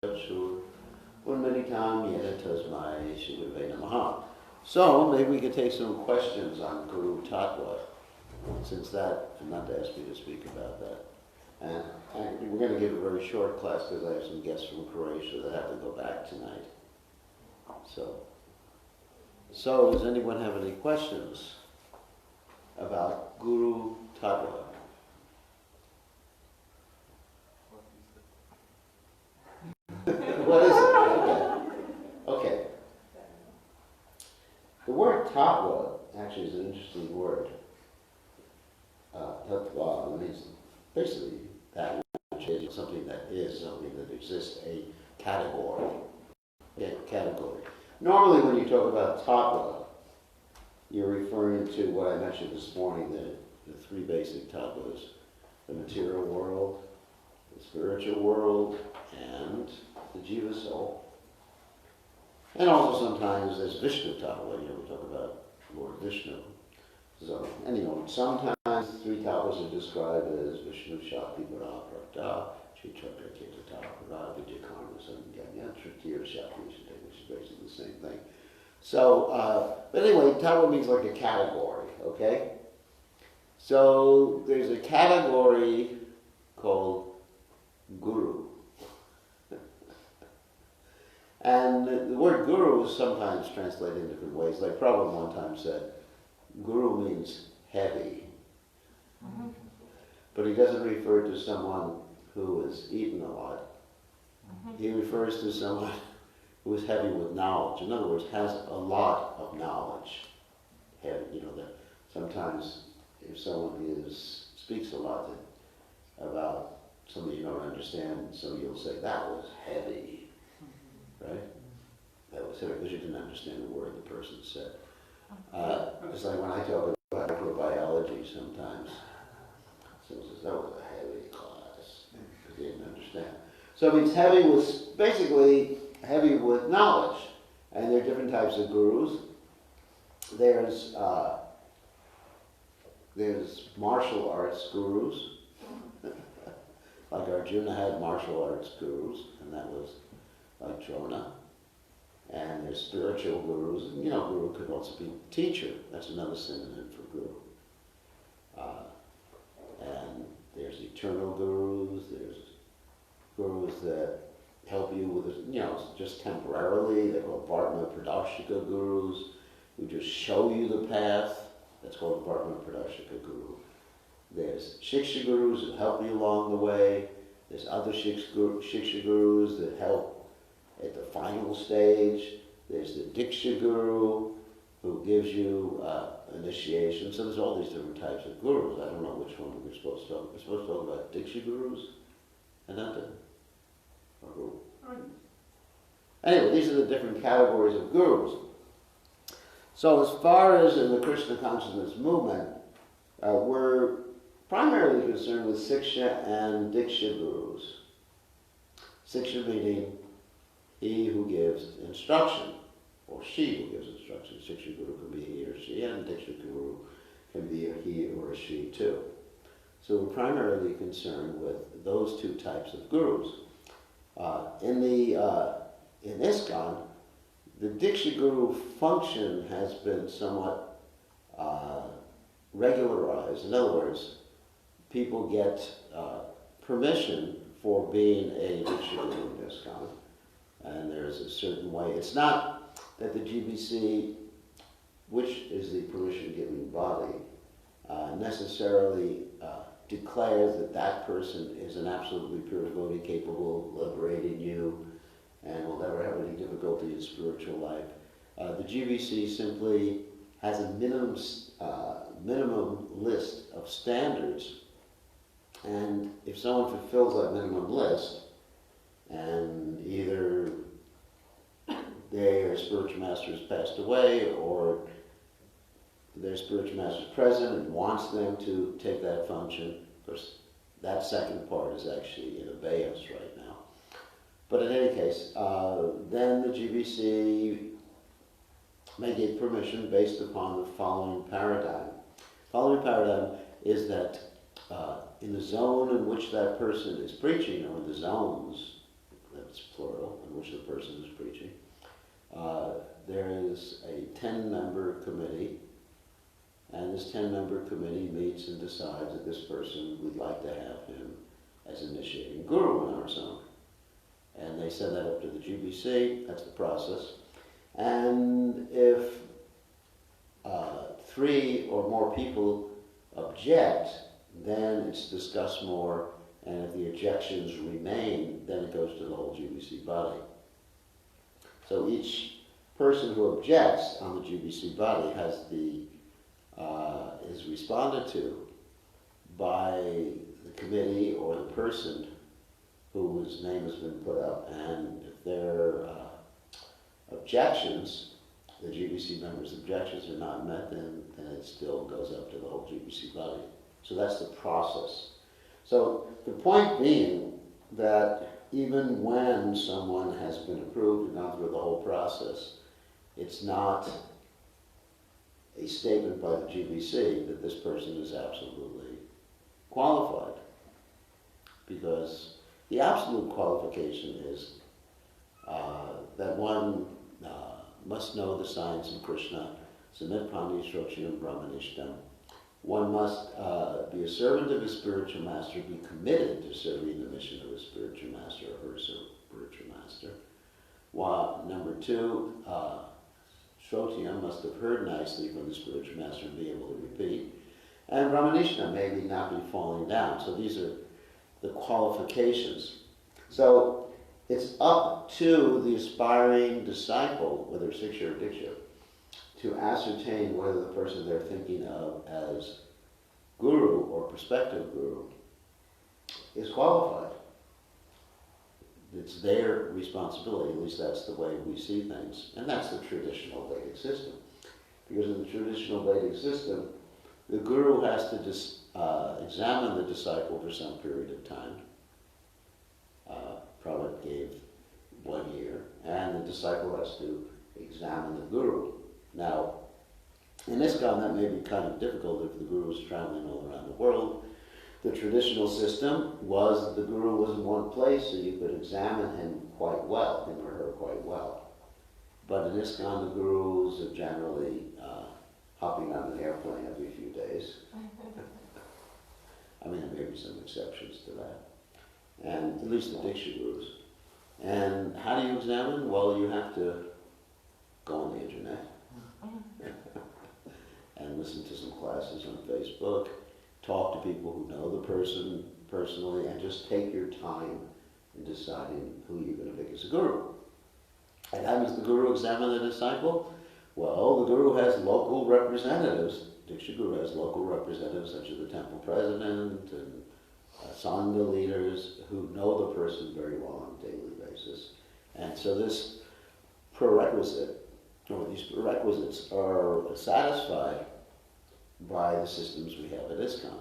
Unmeritam yena tasmai shivave namaha. So maybe we could take some questions on Guru Tattva, since that, and not to ask me to speak about that. And we're going to give a very short class because I have some guests from Croatia that have to go back tonight. So does anyone have any questions about Guru Tattva? What is it? Okay. The word Tattva actually is an interesting word. Tattva means basically that which is something that exists, a category. A category. Normally when you talk about Tattva, you're referring to what I mentioned this morning, the three basic Tattvas: the material world, the spiritual world, and the Jiva soul. And also sometimes there's Vishnu Tattva, we talk about Lord Vishnu. So, sometimes three Tattvas are described as Vishnu Shakti Vara Prakta, Chitra Kirtata Vara Vidyakarma Sanganya, Tritiya Shakti, which is basically the same thing. So, but anyway, Tattva means like a category, okay? So there's a category called Guru. And the word Guru is sometimes translated in different ways. Like Prabhupada one time said, Guru means heavy. Mm-hmm. But he doesn't refer to someone who has eaten a lot. Mm-hmm. He refers to someone who is heavy with knowledge. In other words, has a lot of knowledge. Heavy, that sometimes if someone speaks a lot about something you don't understand, so you'll say, that was heavy. Right? That was heavy because you didn't understand the word the person said. It's like when I talk about microbiology sometimes, someone says, that was a heavy class, because they didn't understand. So it means basically heavy with knowledge. And there are different types of gurus. There's martial arts gurus. Like Arjuna had martial arts gurus, and that was like Drona. And there's spiritual gurus. And, guru could also be teacher. That's another synonym for guru. And there's eternal gurus. There's gurus that help you with, just temporarily. They're called Bhartma Pradashika gurus, who just show you the path. That's called Bhartma Pradashika guru. There's Shiksha gurus who help you along the way. There's other Shiksha gurus that help at the final stage. There's the Diksha guru who gives you initiation. So there's all these different types of gurus. I don't know which one we're supposed to talk about. We're supposed to talk about Diksha gurus? Ananta? Or who? Anyway, these are the different categories of gurus. So as far as in the Krishna consciousness movement, we're primarily concerned with Siksha and Diksha gurus. Siksha meaning he who gives instruction, or she who gives instruction. Siksha guru can be he or she, and Diksha guru can be a he or a she too. So we're primarily concerned with those two types of gurus. In ISKCON, the Diksha guru function has been somewhat regularized. In other words, people get permission for being a Diksha guru in ISKCON. And there's a certain way. It's not that the GBC, which is the permission-giving body, necessarily declares that that person is an absolutely pure devotee capable of liberating you and will never have any difficulty in spiritual life. The GBC simply has a minimum list of standards, and if someone fulfills that minimum list, and either their spiritual master has passed away, or their spiritual master is present and wants them to take that function. Of course, that second part is actually in abeyance right now. But in any case, then the GBC may give permission based upon the following paradigm. The following paradigm is that in the zone in which that person is preaching, or the zones, that's plural, which the person is preaching. There is a 10-member committee, and this 10-member committee meets and decides that this person, we'd like to have him as initiating guru in our zone. And they send that up to the GBC, that's the process. And if 3 or more people object, then it's discussed more, and if the objections remain, then it goes to the whole GBC body. So each person who objects on the GBC body has is responded to by the committee or the person whose name has been put up, and if their objections, the GBC members' objections are not met, then it still goes up to the whole GBC body. So that's the process. So the point being that even when someone has been approved and gone through the whole process, it's not a statement by the GBC that this person is absolutely qualified, because the absolute qualification is that one must know the science of Krishna, Samit Pani Shrochiyam Brahmanishtam. One must be a servant of his spiritual master, be committed to serving the mission of his spiritual master or her spiritual master. While, number 2, Shrochiyam must have heard nicely from the spiritual master and be able to repeat. And Brahmanishtam, maybe not be falling down. So these are the qualifications. So it's up to the aspiring disciple, whether Siksha or Diksha, to ascertain whether the person they're thinking of as guru or prospective guru is qualified. It's their responsibility, at least that's the way we see things. And that's the traditional Vedic system. Because in the traditional Vedic system, the guru has to examine the disciple for some period of time. Prabhupada gave 1 year, and the disciple has to examine the guru. Now, in ISKCON, that may be kind of difficult if the guru is traveling all around the world. The traditional system was that the guru was in one place, so you could examine him quite well, him or her quite well. But in ISKCON, the gurus are generally hopping on an airplane every few days. I mean, there may be some exceptions to that. And at least the Diksha gurus. And how do you examine? Well, you have to go on the internet and listen to some classes on Facebook, talk to people who know the person personally, and just take your time in deciding who you're going to pick as a guru. And how does the guru examine the disciple? Well, the guru has local representatives. Diksha guru has local representatives such as the temple president and Sangha leaders who know the person very well on a daily basis. And so this prerequisite, or these prerequisites, are satisfied by the systems we have at ISKCON.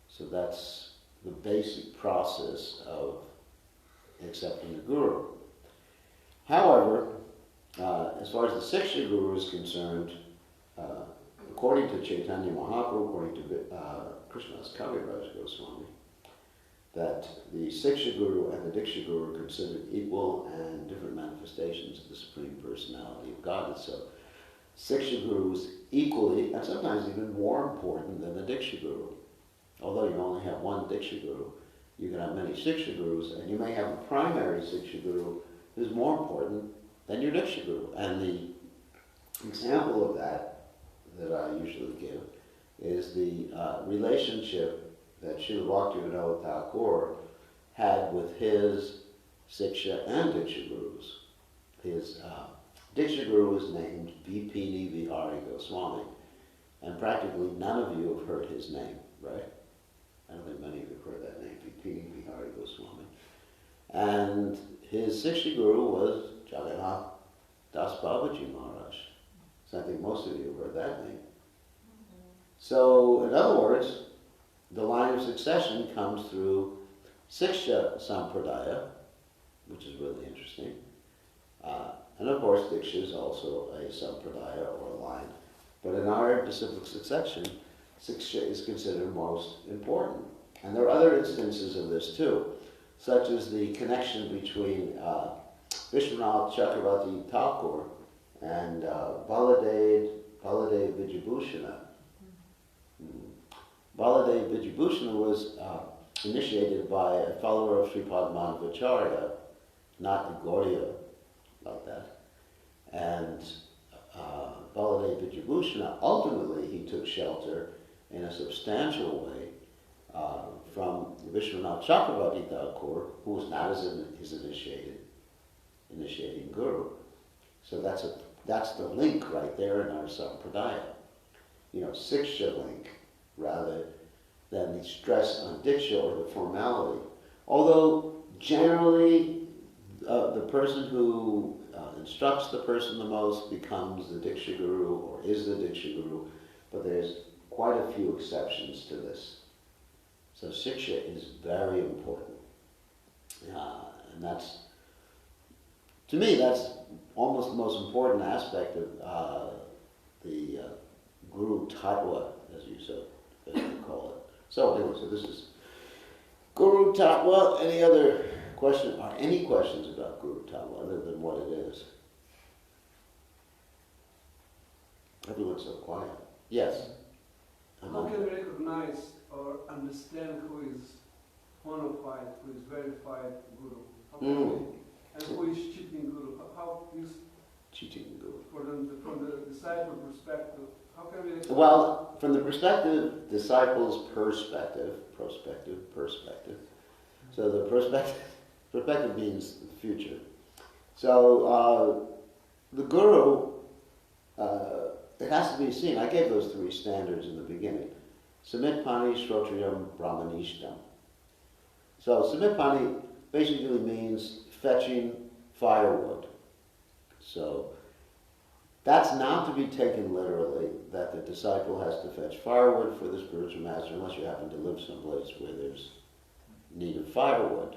So that's the basic process of accepting a guru. However, as far as the Siksha guru is concerned, according to Chaitanya Mahaprabhu, according to Krishnadas Kaviraj Goswami, that the Siksha guru and the Diksha guru are considered equal and different manifestations of the Supreme Personality of Godhead. So Siksha guru is equally, and sometimes even more important than the Diksha guru. Although you only have one Diksha guru, you can have many Siksha gurus, and you may have a primary Siksha guru who's more important than your Diksha guru. And the example of that I usually give is the relationship that Srila Bhaktivinoda Thakur had with his Siksha and Diksha gurus. His Diksha guru was named Bipini Vihari Goswami, and practically none of you have heard his name, right? I don't think many of you have heard that name, Bipini Vihari Goswami. And his Siksha guru was Jagannath Das Babaji Maharaj. So I think most of you have heard that name. So, in other words, the line of succession comes through Siksha Sampradaya, which is really interesting. And of course, Diksha is also a Sampradaya or a line. But in our disciplic succession, Siksha is considered most important. And there are other instances of this too, such as the connection between Vishwanath Chakravarti Thakur and Baladev Vijayabhushana. Baladev Vijayabhushana was initiated by a follower of Sripad Madhvacharya, not Gaudiya, like that. And Baladev Vijayabhushana, ultimately he took shelter in a substantial way from Vishwanath Chakravarti Thakur, who was not his initiating guru. So that's the link right there in our Sampradaya. Siksha link, rather than the stress on Diksha or the formality. Although generally the person who instructs the person the most becomes the Diksha Guru or is the Diksha Guru, but there's quite a few exceptions to this. So Siksha is very important. And that's, to me, that's almost the most important aspect of the Guru Tattva, as you call it. So anyway, so this is Guru Tattva. Any other question, or any questions about Guru Tattva other than what it is? Everyone's so quiet. Yes? How can we recognize or understand who is bona fide, who is verified Guru? How can we, and who is cheating Guru? How is cheating Guru? From the disciple perspective, how can we recognize? Well, from the disciple's perspective. So the perspective means the future. So the Guru, it has to be seen. I gave those three standards in the beginning. Samitpani, Shrotriyam, Brahmanishtam. So Samitpani basically means fetching firewood. So that's not to be taken literally, that the disciple has to fetch firewood for the spiritual master, unless you happen to live someplace where there's need of firewood.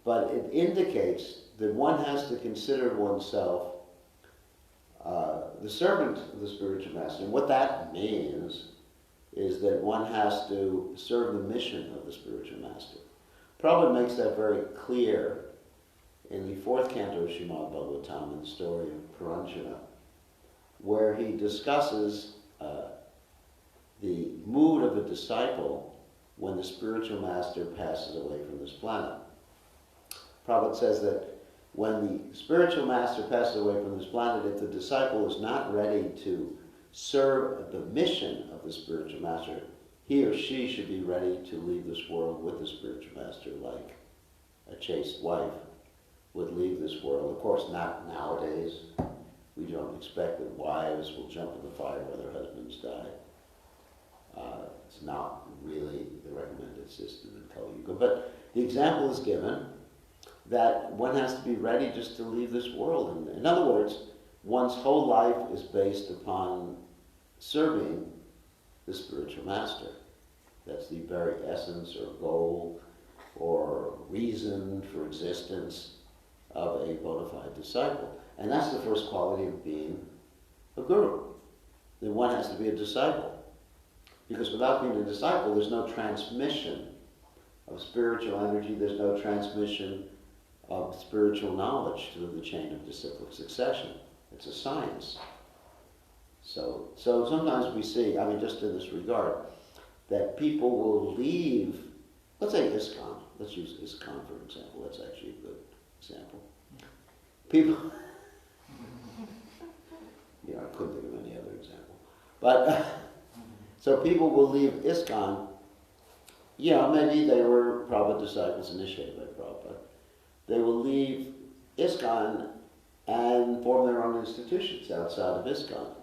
But it indicates that one has to consider oneself the servant of the spiritual master. And what that means is that one has to serve the mission of the spiritual master. Prabhupada makes that very clear in the fourth canto of Srimad Bhagavatam, in the story of Puranjana, where he discusses the mood of a disciple when the spiritual master passes away from this planet. Prabhupada says that when the spiritual master passes away from this planet, if the disciple is not ready to serve the mission of the spiritual master, he or she should be ready to leave this world with the spiritual master, like a chaste wife would leave this world. Of course, not nowadays. We don't expect that wives will jump in the fire where their husbands die. It's not really the recommended system in Kali Yuga. But the example is given that one has to be ready just to leave this world. And in other words, one's whole life is based upon serving the spiritual master. That's the very essence or goal or reason for existence of a bona fide disciple. And that's the first quality of being a guru. Then one has to be a disciple. Because without being a disciple, there's no transmission of spiritual energy, there's no transmission of spiritual knowledge through the chain of disciplic succession. It's a science. So sometimes we see, just in this regard, that people will leave, let's say ISKCON. Let's use ISKCON for example. That's actually a good example. People, I couldn't think of any other example. But, so people will leave ISKCON, maybe they were Prabhupada disciples initiated by Prabhupada. They will leave ISKCON and form their own institutions outside of ISKCON.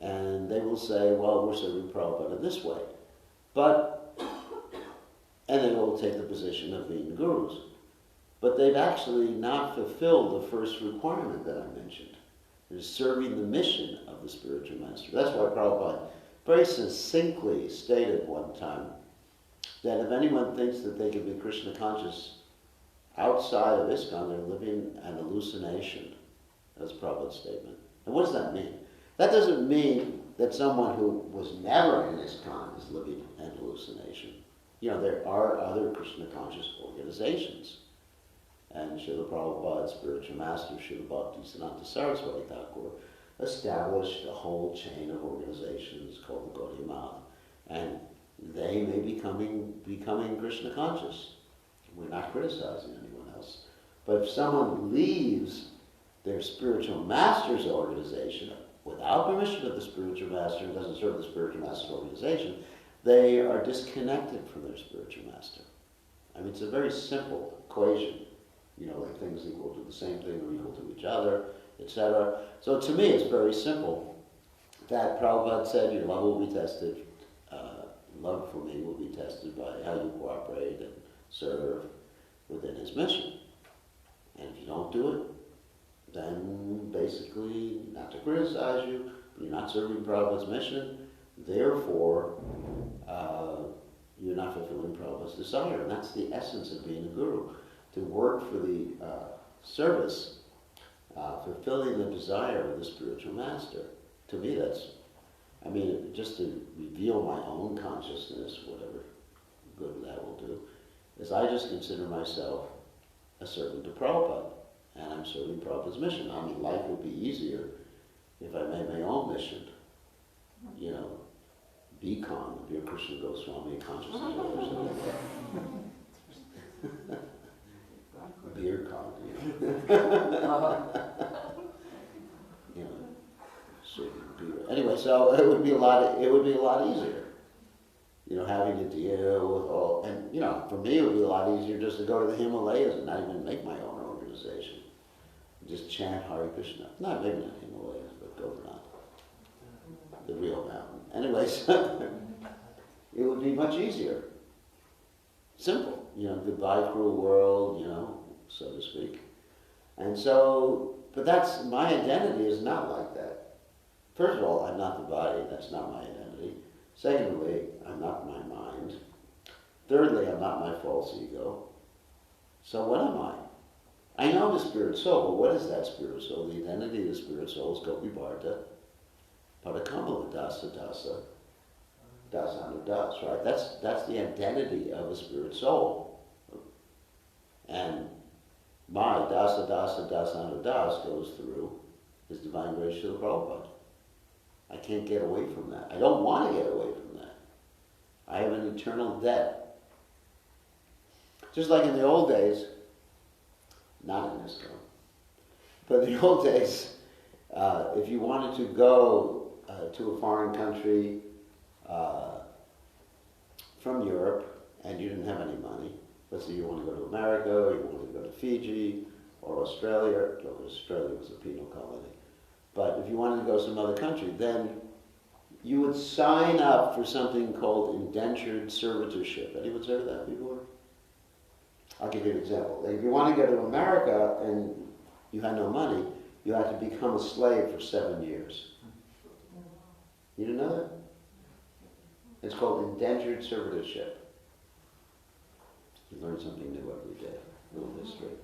And they will say, well, we're serving Prabhupada this way. And they will take the position of being gurus. But they've actually not fulfilled the first requirement that I mentioned. It is serving the mission of the spiritual master. That's why Prabhupada very succinctly stated one time that if anyone thinks that they can be Krishna conscious outside of ISKCON, they're living an hallucination. That's Prabhupada's statement. And what does that mean? That doesn't mean that someone who was never in ISKCON is living an hallucination. There are other Krishna conscious organizations. And Srila Prabhupada's spiritual master, Srila Bhaktisiddhanta Saraswati Thakur, established a whole chain of organizations called the Gaudiya Math. And they may be becoming Krishna conscious. We're not criticizing anyone else. But if someone leaves their spiritual master's organization without permission of the spiritual master and doesn't serve the spiritual master's organization, they are disconnected from their spiritual master. I mean, it's a very simple equation. You know, like things equal to the same thing or equal to each other, etc. So to me, it's very simple. That Prabhupada said, your love will be tested. Love for me will be tested by how you cooperate and serve within his mission. And if you don't do it, then basically, not to criticize you, but you're not serving Prabhupada's mission, therefore, you're not fulfilling Prabhupada's desire. And that's the essence of being a guru, to work for the service, fulfilling the desire of the spiritual master. To me, that's, I mean, just to reveal my own consciousness, whatever good that will do, is I just consider myself a servant to Prabhupada, and I'm serving Prabhupada's mission. I mean, life would be easier if I made my own mission. You know, BKG, Beer Krishna Goswami Consciousness or something like that. Beer con, you know, serving beer. Anyway, so it would be a lot easier. You know, having to deal with all, and you know, for me it would be a lot easier just to go to the Himalayas and not even make my own organization. Just chant Hare Krishna. Not maybe not Himalayas, but Govardhan, the real mountain. Anyways, it would be much easier. Simple, you know, goodbye cruel world, you know, so to speak. And so, but that's, my identity is not like that. First of all, I'm not the body, that's not my identity. Secondly, I'm not my mind. Thirdly, I'm not my false ego. So what am I? I know the spirit soul, but what is that spirit soul? The identity of the spirit soul is Gopi Bharta, Padakamala Dasa Dasa, Dasana Das, right? That's the identity of a spirit soul. And my Dasa Dasa Dasana Das goes through His Divine Grace Srila Prabhupada. I can't get away from that. I don't want to get away from that. I have an eternal debt. Just like in the old days, not in this time, but in the old days, if you wanted to go to a foreign country from Europe and you didn't have any money, let's say you want to go to America, or you want to go to Fiji, or Australia. No, Australia was a penal colony. But if you wanted to go to some other country, then you would sign up for something called indentured servitorship. Anyone heard of that before? I'll give you an example. Like if you want to go to America and you had no money, you had to become a slave for 7 years. You didn't know that? It's called indentured servitorship. You learn something new every day, a little history.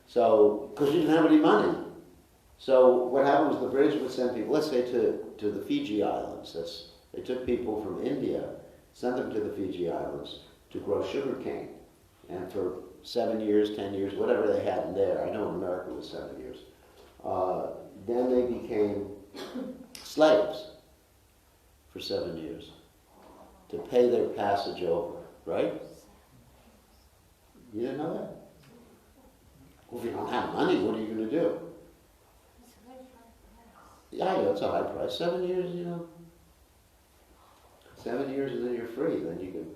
So, because you didn't have any money. So what happened was the British would send people, let's say to the Fiji Islands. They took people from India, sent them to the Fiji Islands to grow sugar cane. And for 7 years, 10 years, whatever they had in there, I know in America it was 7 years, then they became slaves for 7 years to pay their passage over, right? You didn't know that? Well, if you don't have money, what are you going to do? Yeah, it's a high price. 7 years, you know. 7 years and then you're free. Then you can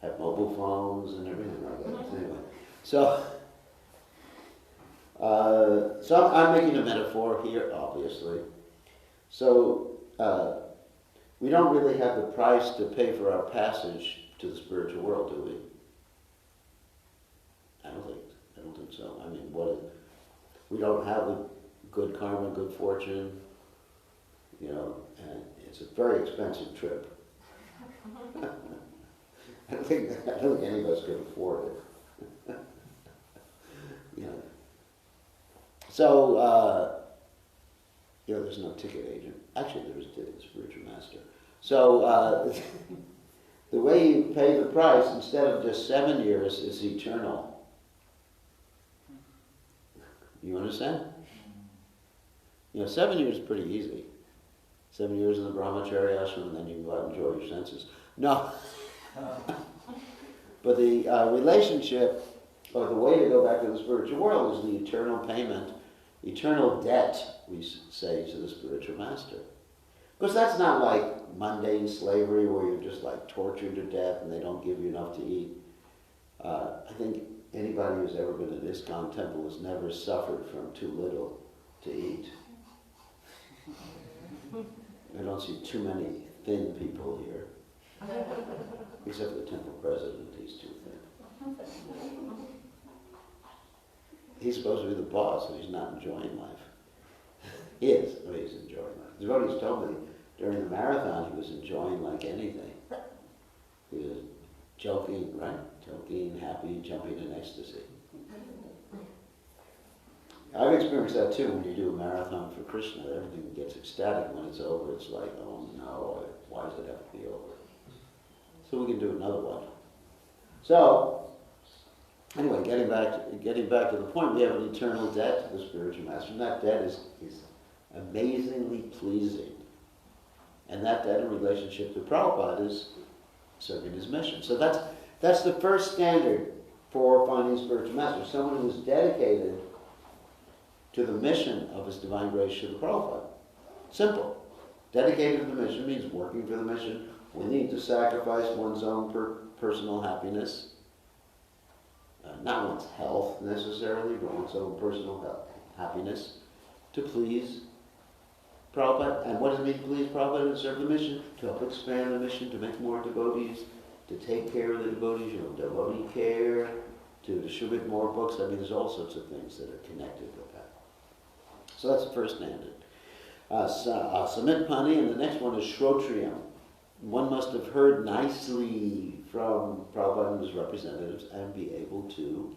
have mobile phones and everything like that. Anyway, so I'm making a metaphor here, obviously. So we don't really have the price to pay for our passage to the spiritual world, do we? I don't think so. I mean, we don't have the good karma, good fortune, you know, and it's a very expensive trip. I don't think any of us could afford it. You know. So, you know, there's no ticket agent. Actually, there's a spiritual master. So, the way you pay the price, instead of just 7 years, is eternal. You understand? 7 years is pretty easy. 7 years in the brahmacharya ashram, and then you can go out and enjoy your senses. No. But the relationship, or the way to go back to the spiritual world, is the eternal payment, eternal debt, we say, to the spiritual master. Because that's not like mundane slavery where you're just like tortured to death and they don't give you enough to eat. I think anybody who's ever been in an ISKCON temple has never suffered from too little to eat. I don't see too many thin people here. Except for the temple president, he's too thin. He's supposed to be the boss, and he's not enjoying life. He is, but he's enjoying life. The devotees told me during the marathon he was enjoying like anything. He was joking, right? Joking, happy, jumping in ecstasy. I've experienced that too when you do a marathon for Krishna. Everything gets ecstatic. When it's over, it's like, oh no, why does it have to be over? So we can do another one. So, anyway, getting back to the point, we have an eternal debt to the spiritual master, and that debt is amazingly pleasing. And that debt in relationship to Prabhupada is serving his mission. So that's the first standard for finding a spiritual master, someone who is dedicated to the mission of His Divine Grace Srila Prabhupada. Simple. Dedicated to the mission means working for the mission, willing to sacrifice one's own personal happiness, not one's health necessarily, but one's own personal happiness, to please Prabhupada. And what does it mean to please Prabhupada and serve the mission? To help expand the mission, to make more devotees, to take care of the devotees, devotee care, to distribute more books. I mean, there's all sorts of things that are connected with that. So that's the first standard. Samit Pani, and the next one is Shrotriyam. One must have heard nicely from Prabhupada and his representatives and be able to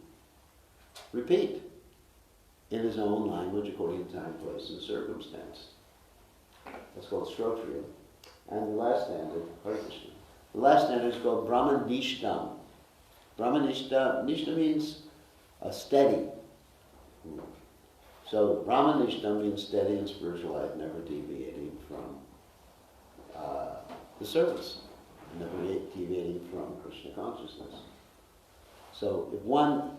repeat in his own language according to time, place, and circumstance. That's called Shrotriyam. And the last standard, Hare Krishna. The last standard is called Brahmanishtam. Brahmanishta means steady. So Brahmanishtam means steady in spiritual life, never deviating from the service, never deviating from Krishna consciousness. So if one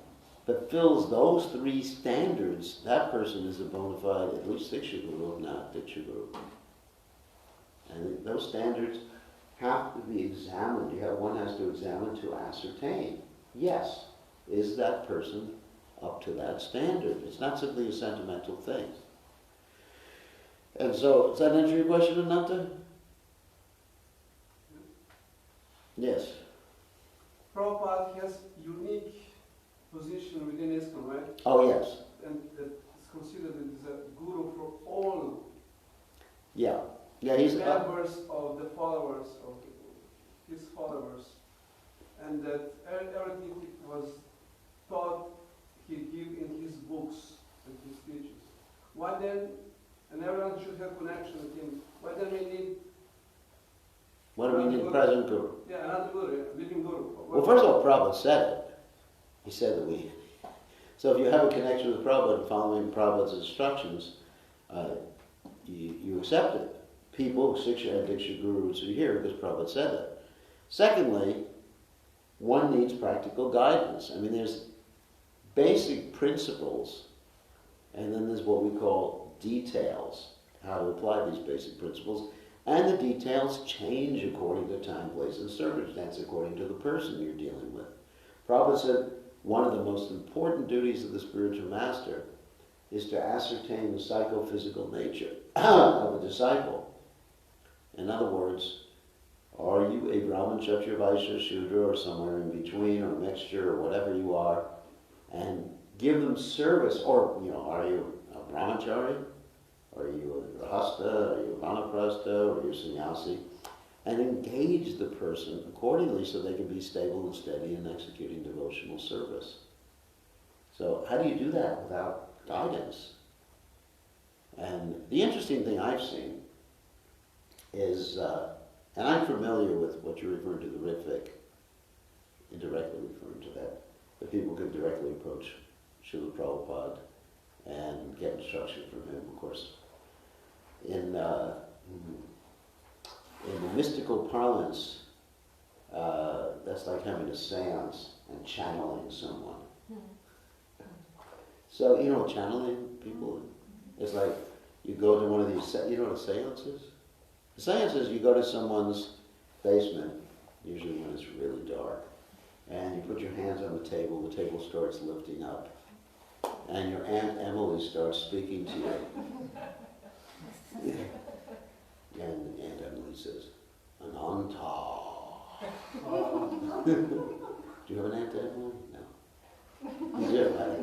fulfills those three standards, that person is a bona fide, at least Diksha Guru, if not Diksha Guru. And those standards have to be examined. One has to examine to ascertain, yes, is that person up to that standard? It's not simply a sentimental thing. And so, does that answer your question, Ananta? Yes. Prabhupada has unique position within ISKCON, right? Oh, yes. And it's considered as a guru for all Yeah, he's members of the followers of his followers, and that everything was taught he gave in his books and his speeches. Why then, and everyone should have connection with him, why then we need... What do we need present Guru? Yeah, another Guru, living Guru. Well, first of all, Prabhupada said it. He said that we... So if you have a connection with Prabhupada and following Prabhupada's instructions, you accept it. People, Siksha and Diksha Gurus are here because Prabhupada said that. Secondly, one needs practical guidance. I mean, there's basic principles, and then there's what we call details, how to apply these basic principles, and the details change according to time, place, and circumstance, according to the person you're dealing with. Prabhupada said one of the most important duties of the spiritual master is to ascertain the psychophysical nature of a disciple. In other words, are you a Brahman, Kshatriya, Vaishya, Shudra, or somewhere in between, or a mixture, or whatever you are, and give them service, or, are you a brahmachari? Are you a grahastha? Are you a vanaprastha? Or are you a sannyasi? And engage the person accordingly so they can be stable and steady in executing devotional service. So how do you do that without guidance? And the interesting thing I've seen is, and I'm familiar with what you're referring to, the Ritvik, indirectly referring to that people can directly approach Srila Prabhupada and get instruction from him, of course. In the mystical parlance, that's like having a seance and channeling someone. So, you know, channeling people, it's like you go to one of these, you know what a seance is? A seance is you go to someone's basement, usually when it's really dark, and you put your hands on the table starts lifting up, and your Aunt Emily starts speaking to you. And Aunt Emily says, Ananta. Do you have an Aunt Emily? No. You do, right?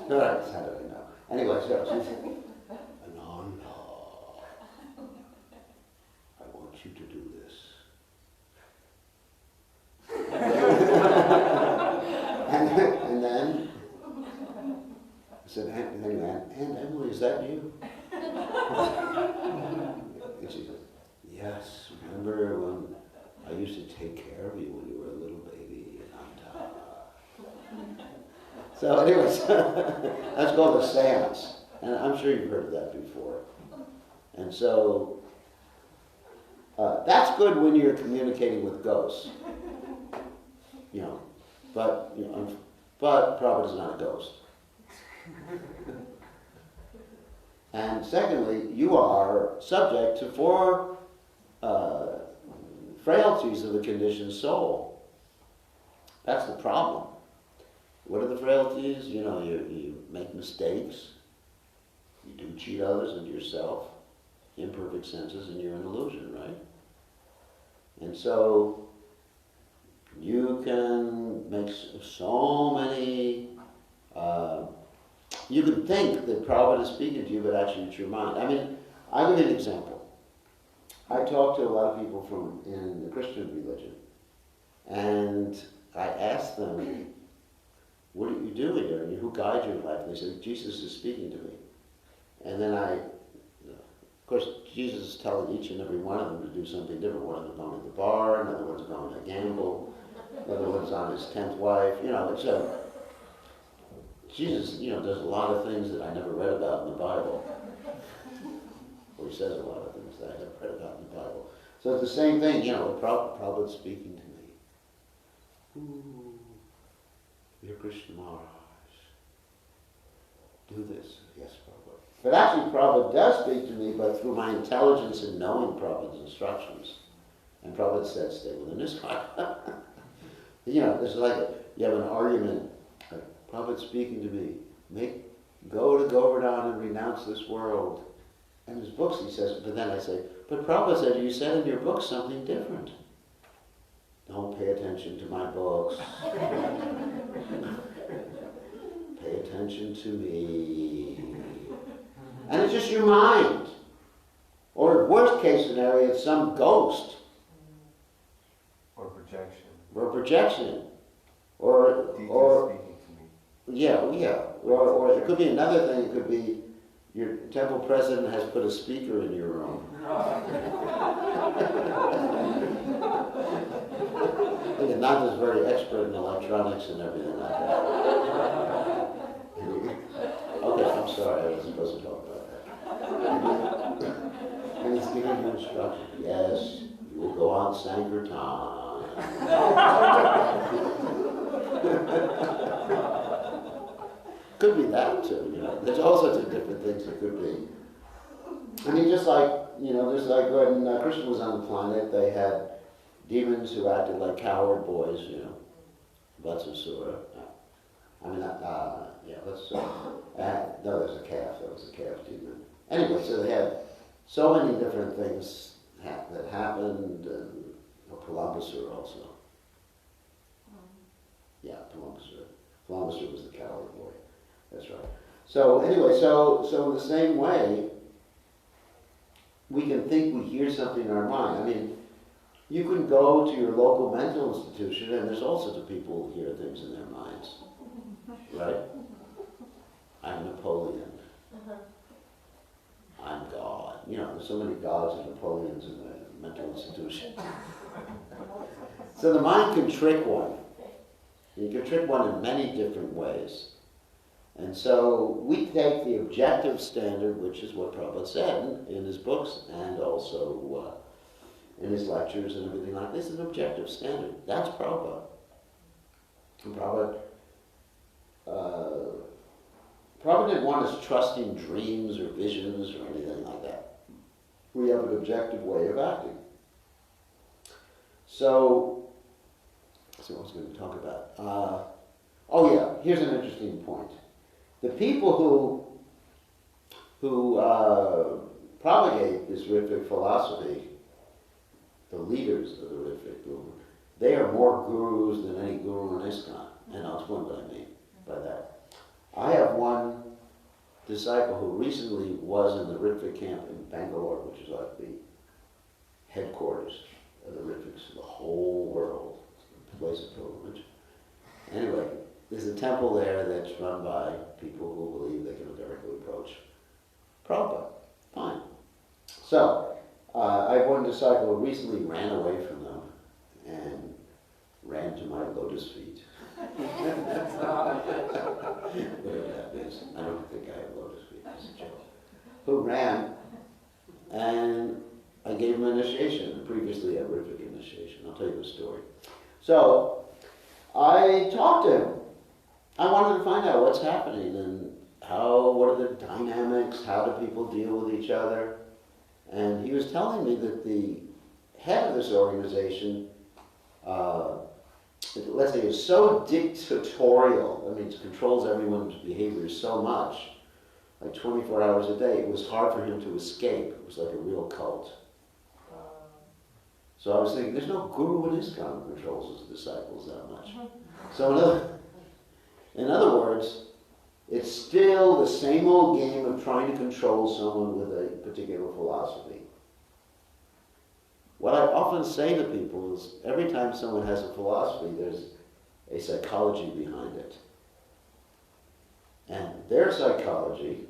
All right, how do I know? Anyway, so she said, Ananta, I want you to do this. and then I said, Aunt Emily, is that you? And she said, yes, remember when I used to take care of you when you were a little baby? So anyways, that's called a seance. And I'm sure you've heard of that before. And so, that's good when you're communicating with ghosts. You know, but Prabhupada is not a ghost. And secondly, you are subject to 4 frailties of the conditioned soul. That's the problem. What are the frailties? You know, you make mistakes. You do cheat others and yourself. Imperfect senses, and you're an illusion, right? And so you can make so many. You could think that Prabhupada is speaking to you, but actually it's your mind. I mean, I'll give you an example. I talk to a lot of people in the Christian religion, and I ask them, what are you doing here? Who guides your life? And they say, Jesus is speaking to me. And then of course, Jesus is telling each and every one of them to do something different. One of them going to the bar, another one's going to gamble, another one's on his 10th wife, you know. So Jesus, you know, does a lot of things that I never read about in the Bible. Or he says a lot of things that I never read about in the Bible. So it's the same thing, you know, Prabhupada's speaking to me. Ooh, you're Krishna Maharaj. Do this. Yes, Prabhupada. But actually, Prabhupada does speak to me, but through my intelligence in knowing Prabhupada's instructions. And Prabhupada said, stay within this heart. You know, it's like you have an argument. Prabhupada's speaking to me. Go to Govardhan and renounce this world. And his books, he says, but then I say, but Prabhupada said, you said in your books something different. Don't pay attention to my books. Pay attention to me. And it's just your mind. Or worst case scenario, it's some ghost. Or projection. Or projection. Or speaking to me. Yeah. Or it could be another thing. It could be your temple president has put a speaker in your room. He's not just very expert in electronics and everything like that. Okay, I'm sorry, I wasn't supposed to talk about that. And he's giving you instructions. Yes, you will go on Sankirtan. Could be that too, you know. There's all sorts of different things it could be. I mean, just like, you know, just like when Krishna was on the planet, they had demons who acted like coward boys, you know. Vatsasura. I mean, no, there's a calf. That was a calf demon. Anyway, so they had so many different things that happened, and Palambasura also. Yeah, Palambasura. Palambasura was the coward boy. That's right. So anyway, so in the same way, we can think we hear something in our mind. I mean, you can go to your local mental institution, and there's all sorts of people who hear things in their minds. Right? I'm Napoleon. I'm God. You know, there's so many gods and Napoleons in the mental institution. So the mind can trick one. You can trick one in many different ways. And so we take the objective standard, which is what Prabhupada said in his books and also in his lectures and everything like this, an objective standard. That's Prabhupada. And Prabhupada didn't want us trusting dreams or visions or anything like that. We have an objective way of acting. So, that's what I was going to talk about. Oh yeah, here's an interesting point. The people who propagate this Ritvic philosophy, the leaders of the Ritvic movement, they are more gurus than any guru in ISKCON. And I'll explain what I mean by that. I have one disciple who recently was in the Ritvic camp in Bangalore, which is like the headquarters of the Ritvics in the whole world. It's a place of pilgrimage. Anyway, there's a temple there that's run by people who believe they can directly approach Prabhupada. Fine. So, I have one disciple who recently ran away from them and ran to my lotus feet. Whatever that is. I don't think I have lotus feet. That's a joke. Who ran, and I gave him initiation. Previously, a horrific initiation. I'll tell you the story. So, I talked to him. I wanted to find out what's happening and what are the dynamics, how do people deal with each other. And he was telling me that the head of this organization, let's say, is so dictatorial, I mean, it controls everyone's behavior so much, like 24 hours a day, it was hard for him to escape. It was like a real cult. So I was thinking, there's no guru in ISKCON who controls his disciples that much. So in other words, it's still the same old game of trying to control someone with a particular philosophy. What I often say to people is, every time someone has a philosophy, there's a psychology behind it. And their psychology,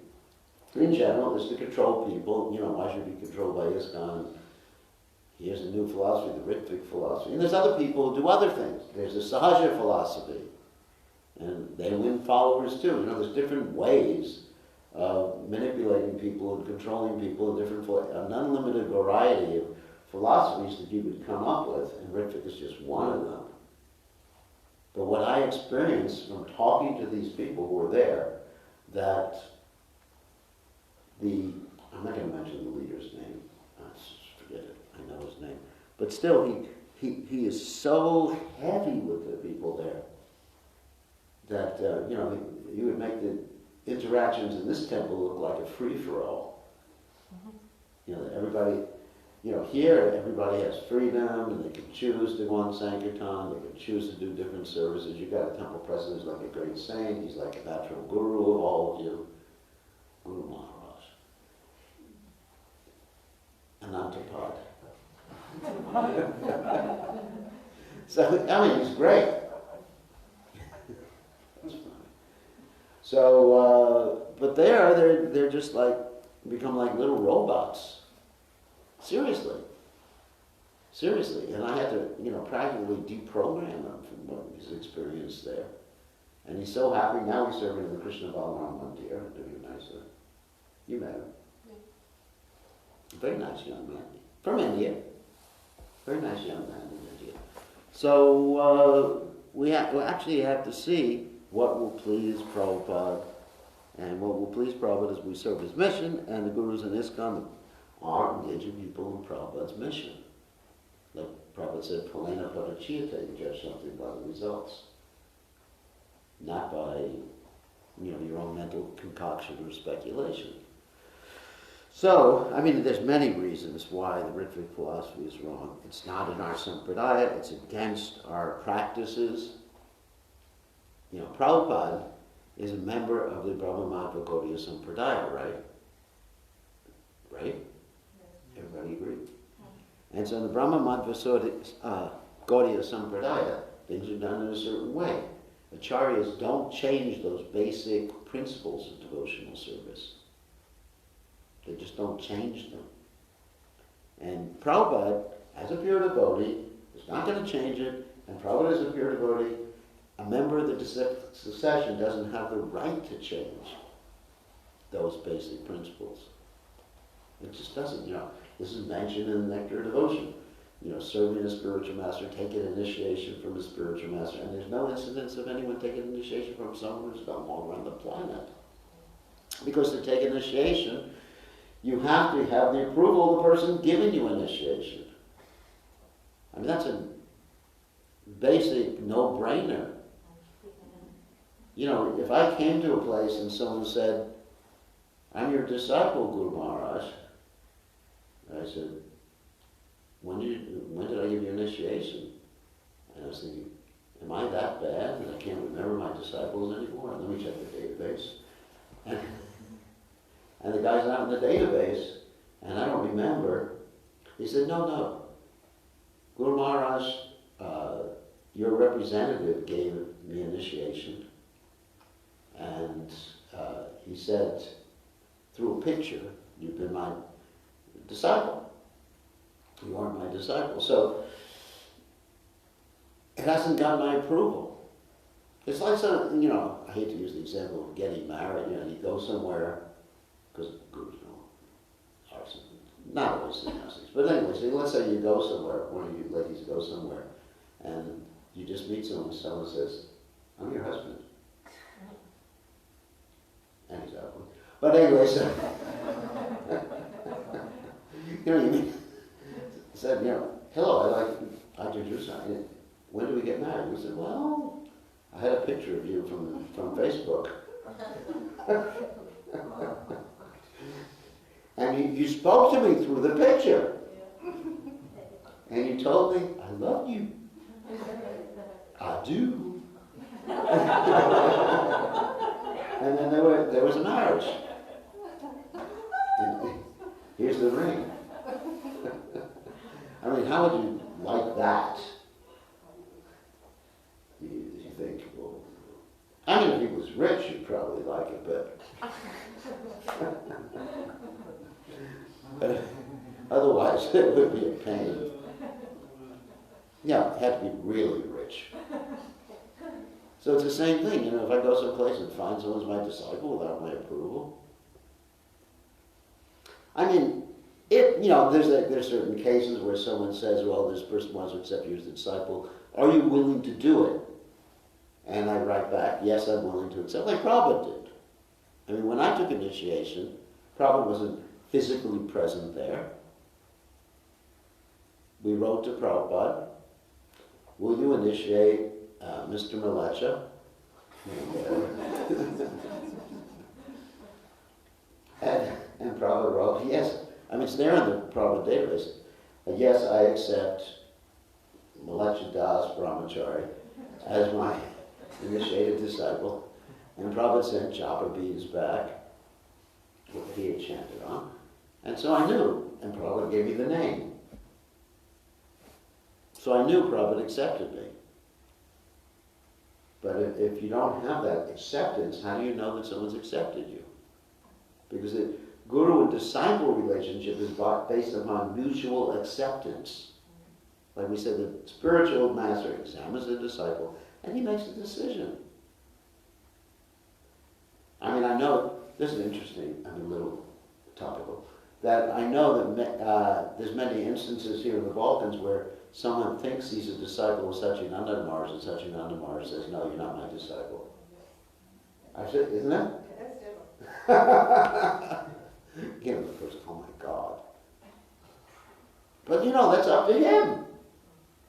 in general, is to control people. You know, why should be controlled by ISKCON? Here's a new philosophy, the Ritvic philosophy. And there's other people who do other things. There's the Sahaja philosophy. And they win followers too. You know, there's different ways of manipulating people and controlling people, an unlimited variety of philosophies that you could come up with, and Ritvic is just one of them. But what I experienced from talking to these people who were there, that I'm not going to mention the leader's name, forget it, I know his name, but still he is so heavy with the people there that, you know, he would make the interactions in this temple look like a free-for-all. You know, everybody, you know, here everybody has freedom and they can choose to go on Sankirtan, they can choose to do different services. You've got a temple president who's like a great saint, he's like a natural guru of all of you, Guru Maharaj. Anantapad. So, I mean, he's great. So, but they're just like, become like little robots. Seriously. And I had to, you know, practically deprogram him from what his experience there. And he's so happy. Now he's serving in the Krishna Balaram Mandir. Very nice. You met him. Yeah. Very nice young man. From India. Very nice young man in India. So, we actually have to see what will please Prabhupada. And what will please Prabhupada is we serve his mission, and the gurus in ISKCON are engaging people in Prabhupada's mission. Like Prabhupada said, Palena Padachiyate, you judge something by the results. Not by, you know, your own mental concoction or speculation. So, I mean, there's many reasons why the Ritvic philosophy is wrong. It's not in our sampradaya, it's against our practices. You know, Prabhupada is a member of the Brahma-Madhva Gaudiya Sampradaya, right? Right? Everybody agree? And so in the Brahma-Madhva Gaudiya Sampradaya, things are done in a certain way. Acharyas don't change those basic principles of devotional service. They just don't change them. And Prabhupada, as a pure devotee, is not going to change it, and Prabhupada as a pure devotee, a member of the succession doesn't have the right to change those basic principles. It just doesn't, This is mentioned in the Nectar of Devotion. Serving a spiritual master, taking initiation from a spiritual master. And there's no incidence of anyone taking initiation from someone who's gone all around the planet. Because to take initiation, you have to have the approval of the person giving you initiation. I mean, that's a basic no-brainer. If I came to a place and someone said, "I'm your disciple, Guru Maharaj," I said, when did I give you initiation? And I was thinking, am I that bad that I can't remember my disciples anymore? Let me check the database. And the guy's not in the database, and I don't remember. He said, no. Guru Maharaj, your representative gave me initiation. And he said, through a picture, you've been my disciple. You aren't my disciple. So, it hasn't got my approval. It's like I hate to use the example of getting married. You go somewhere, because gurus are not always sannyasis. But anyway, let's say you go somewhere, one of you ladies go somewhere, and you just meet someone says, "I'm your husband." And he's ugly. But anyway, so, you said, "Hello, I'd introduce you. When do we get married?" We said, "Well, I had a picture of you from Facebook." And you spoke to me through the picture. And you told me, "I love you." "I do." And then there was a marriage. And here's the ring. I mean, how would you like that? You think, well, I mean, if he was rich, you'd probably like it, but otherwise it would be a pain. Yeah, it had to be really rich. So it's the same thing, if I go someplace and find someone's my disciple without my approval. I mean, there's certain cases where someone says, "Well, this person wants to accept you as a disciple. Are you willing to do it?" And I write back, "Yes, I'm willing to accept," like Prabhupada did. I mean, when I took initiation, Prabhupada wasn't physically present there. We wrote to Prabhupada, "Will you initiate Mr. Malecha?" And Prabhupada wrote, "Yes." I mean, it's there in the Prabhupada database. "Yes, I accept Malecha Das Brahmachari as my initiated disciple." And Prabhupada sent japa beads back, what he had chanted on. And so I knew, and Prabhupada gave me the name. So I knew Prabhupada accepted me. But if you don't have that acceptance, how do you know that someone's accepted you? Because the guru and disciple relationship is based upon mutual acceptance. Like we said, the spiritual master examines the disciple and he makes a decision. I mean, I know, this is interesting, a little topical, that I know that there's many instances here in the Balkans where someone thinks he's a disciple of Satchidananda Maharaj, and Satchidananda Maharaj says, "No, you're not my disciple." I said, isn't it? Again, the person, "Oh my God." But that's up to him.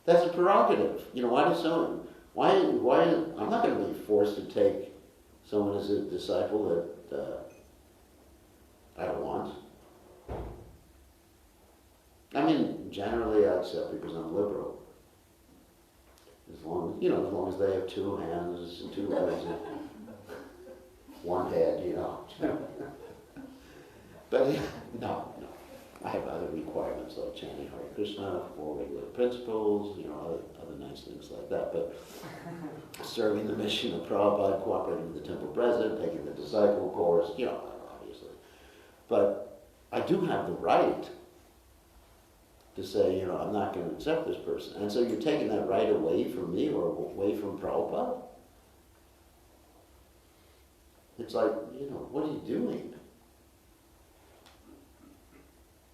That's a prerogative. Why, I'm not going to be forced to take someone as a disciple that I don't want. I mean, generally I accept because I'm liberal. As long as they have two hands and two legs and one head, But no. I have other requirements like chanting Hare Krishna, 4 regular principles, other nice things like that. But serving the mission of Prabhupada, cooperating with the temple president, taking the disciple course, obviously. But I do have the right to say, I'm not going to accept this person. And so you're taking that right away from me or away from Prabhupada? it's like, what are you doing?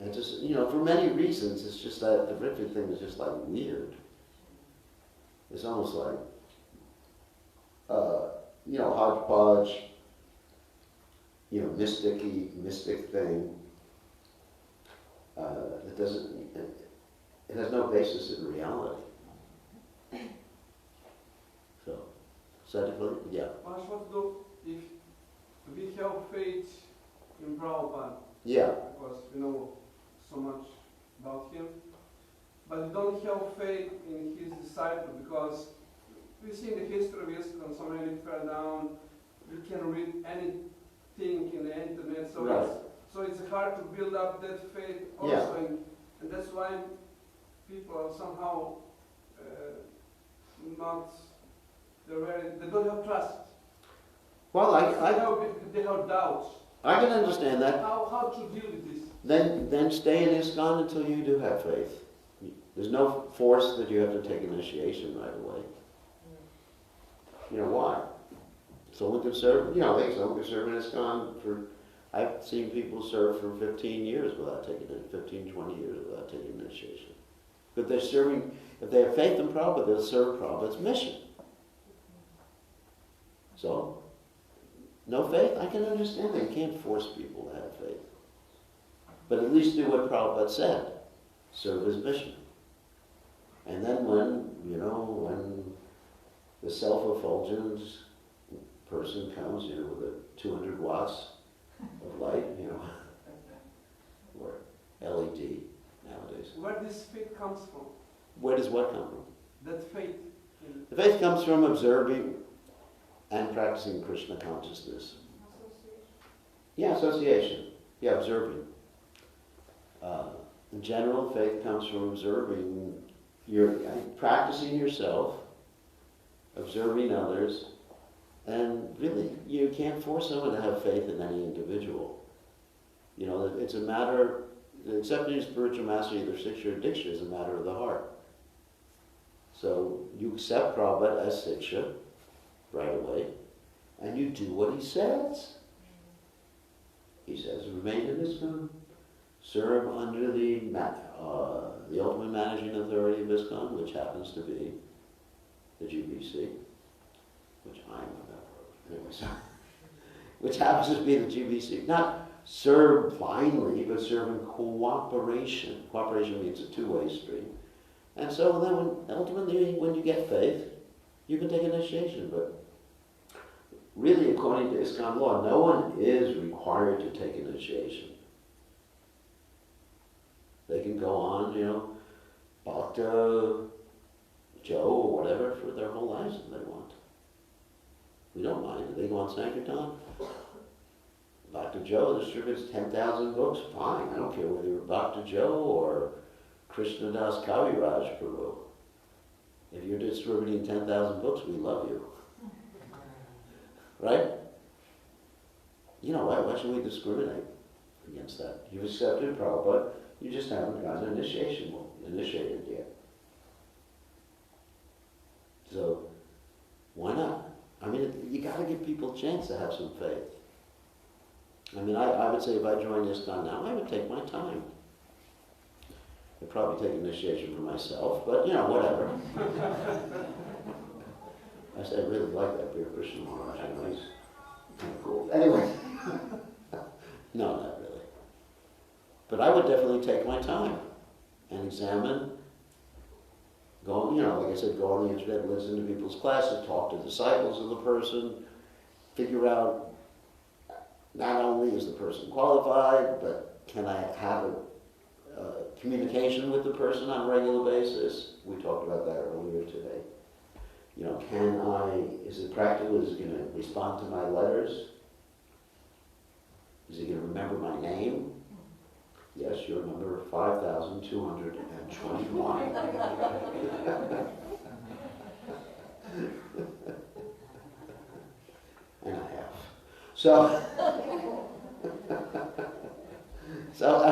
And just, for many reasons, it's just that the Richard thing is just like weird. It's almost like, hodgepodge, mystic thing. It has no basis in reality. So, sadly, yeah. What to do if we have faith in Prabhupada? Yeah. Because we know so much about him. But we don't have faith in his disciple because we see in the history of ISKCON, so many fell down. You can read anything in the internet, so Right. it's hard to build up that faith also, Yeah. and that's why people are somehow not. They don't have trust. Well, They have doubts. I can understand that. How to deal with this? Then stay in ISKCON until you do have faith. There's no force that you have to take initiation right away. Why? Someone could serve, someone could serve in ISKCON for, I've seen people serve for 15 years without taking it, 15, 20 years without taking initiation. But they're serving, if they have faith in Prabhupada, they'll serve Prabhupada's mission. So, no faith, I can understand that. You can't force people to have faith. But at least do what Prabhupada said. Serve his mission. And then when the self-effulgent person comes, with a 200 watts of light, or LED nowadays. Where this faith comes from? Where does what come from? That faith. The faith comes from observing and practicing Krishna consciousness. Yeah, association. Yeah, observing. In general, faith comes from observing, practicing yourself, observing others, and really, you can't force someone to have faith in any individual. It's a matter, accepting spiritual mastery, either Siksha or Diksha, is a matter of the heart. So you accept Prabhupada as Siksha right away, and you do what he says. He says, remain in ISKCON, serve under the ultimate managing authority of ISKCON, which happens to be the GBC, which I'm a member of. Anyway, so, which happens to be the GBC. Not serve blindly, but serve in cooperation. Cooperation means a two-way street. And so then ultimately, when you get faith, you can take initiation. But really, according to ISKCON law, no one is required to take initiation. They can go on, Bhakta, Joe, or whatever, for their whole lives if they want. We don't mind. They go on Sankirtan. Bhakta Joe distributes 10,000 books. Fine. I don't care whether you're Bhakta Joe or Krishnadas Kaviraj Prabhu. If you're distributing 10,000 books, we love you. Right? Why should we discriminate against that? You've accepted Prabhupada, you just haven't gotten initiated yet. So, why not? You gotta give people a chance to have some faith. I would say if I joined ISKCON now, I would take my time. I'd probably take initiation for myself, but whatever. I said, I really like that beer Krishna Maharaj. He's kind of cool. Anyway, no, not really. But I would definitely take my time and examine. Go, like I said, go on the internet, listen to people's classes, talk to disciples of the person, figure out not only is the person qualified, but can I have a communication with the person on a regular basis? We talked about that earlier today. Is it practical? Is it going to respond to my letters? Is he going to remember my name? Yes, you're number 5,221. And I have. So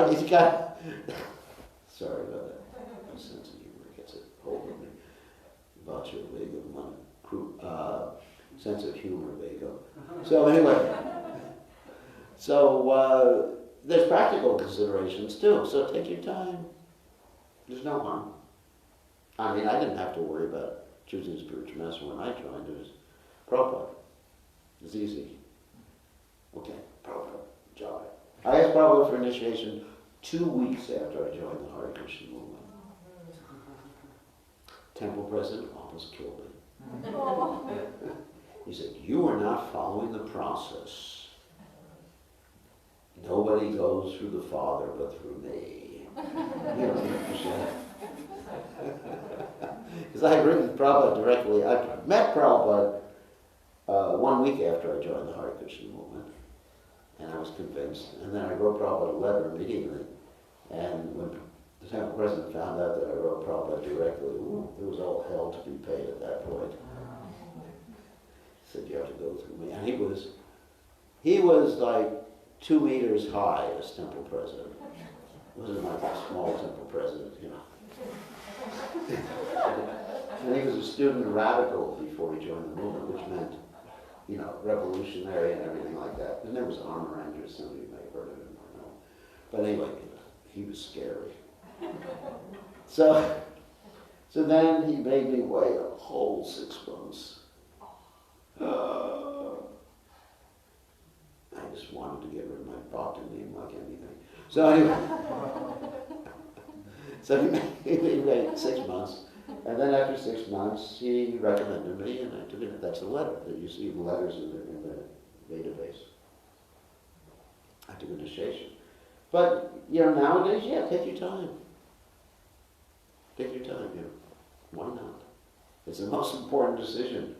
he's got, sorry about that. My sense of humor gets a hold of me. Vacha Vega, sense of humor, Vega. So anyway. So there's practical considerations too, so take your time. There's no harm. I mean, I didn't have to worry about choosing spiritual master when I joined. It was Prabhupada. It was easy. Okay, Prabhupada, join. I asked Prabhupada for initiation 2 weeks after I joined the Hare Krishna movement. Temple president almost killed me. He said, "You are not following the process. Nobody goes through the Father but through me." You know, because I had written Prabhupada directly. I met Prabhupada 1 week after I joined the Hare Krishna movement, and I was convinced. And then I wrote Prabhupada a letter immediately. And when the temple president found out that I wrote Prabhupada directly, there was all hell to be paid at that point. He said, "You have to go through me." And he was like 2 meters high as temple president. It wasn't like a small temple president, you know. And he was a student radical before he joined the movement, which meant, you know, revolutionary and everything like that. His name was Armor Ranger, some of you may have heard of him or know. But anyway, he was scary. So then he made me wait a whole 6 months. I just wanted to get rid of my bhakti name like anything. So anyway, so he made me wait 6 months. And then after 6 months, he recommended me, and I took it. That's a letter that you see the letters in the database. I took initiation. But, you know, nowadays, yeah, take your time. Take your time, you know. Why not? It's the most important decision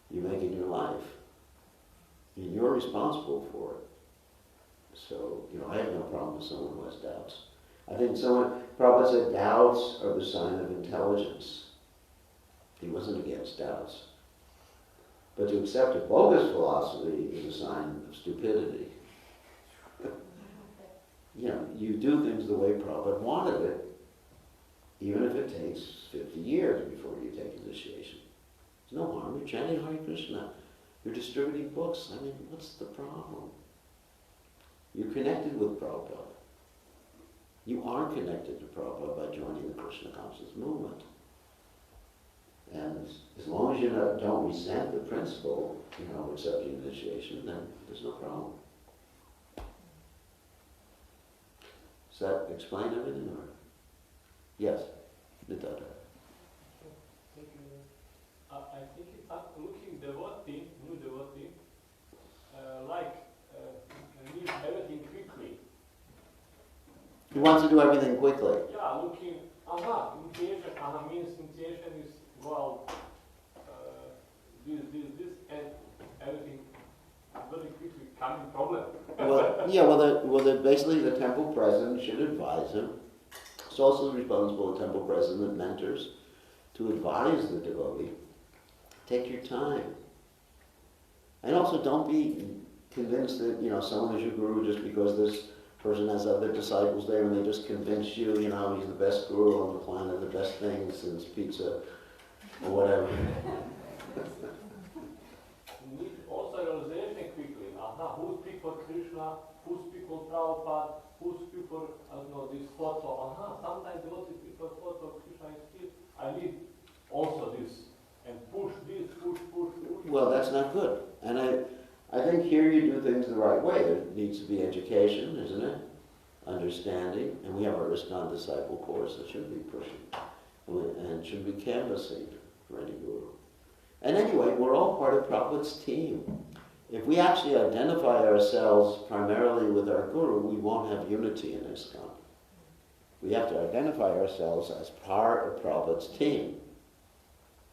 you make in your life. And you're responsible for it. So, you know, I have no problem with someone who has doubts. I think Prabhupada said doubts are the sign of intelligence. He wasn't against doubts. But to accept a bogus philosophy is a sign of stupidity. You know, you do things the way Prabhupada wanted it, even if it takes 50 years before you take initiation. There's no harm. You're chanting Hare Krishna. You're distributing books. I mean, what's the problem? You're connected with Prabhupada. You are connected to Prabhupada by joining the Krishna conscious movement. And as long as you don't resent the principle, you know, accepting initiation, then there's no problem. Does that explain everything, or? Yes, Nitata. Thank you. I think it's not looking devotee, new devotee, needs everything quickly. He wants to do everything quickly. Yeah, looking, initiation, means initiation is, well, this, and everything very quickly coming problem. Basically the temple president should advise him. It's also responsible, the temple president mentors, to advise the devotee. Take your time. And also don't be convinced that, you know, someone is your guru just because this person has other disciples there and they just convince you, you know, he's the best guru on the planet, the best thing since pizza or whatever. Need also realization quickly. Who speak for Krishna, who speak for Prabhupada, who speak for, this photo. Sometimes devotees speak for photo, Krishna is here. I need also this. And push this, push. Well, that's not good. And I think here you do things the right way. There needs to be education, isn't it? Understanding. And we have our ISKCON disciple course that should be pushing. And should be canvassing for any guru. And anyway, we're all part of Prabhupada's team. If we actually identify ourselves primarily with our guru, we won't have unity in ISKCON. We have to identify ourselves as part of Prabhupada's team.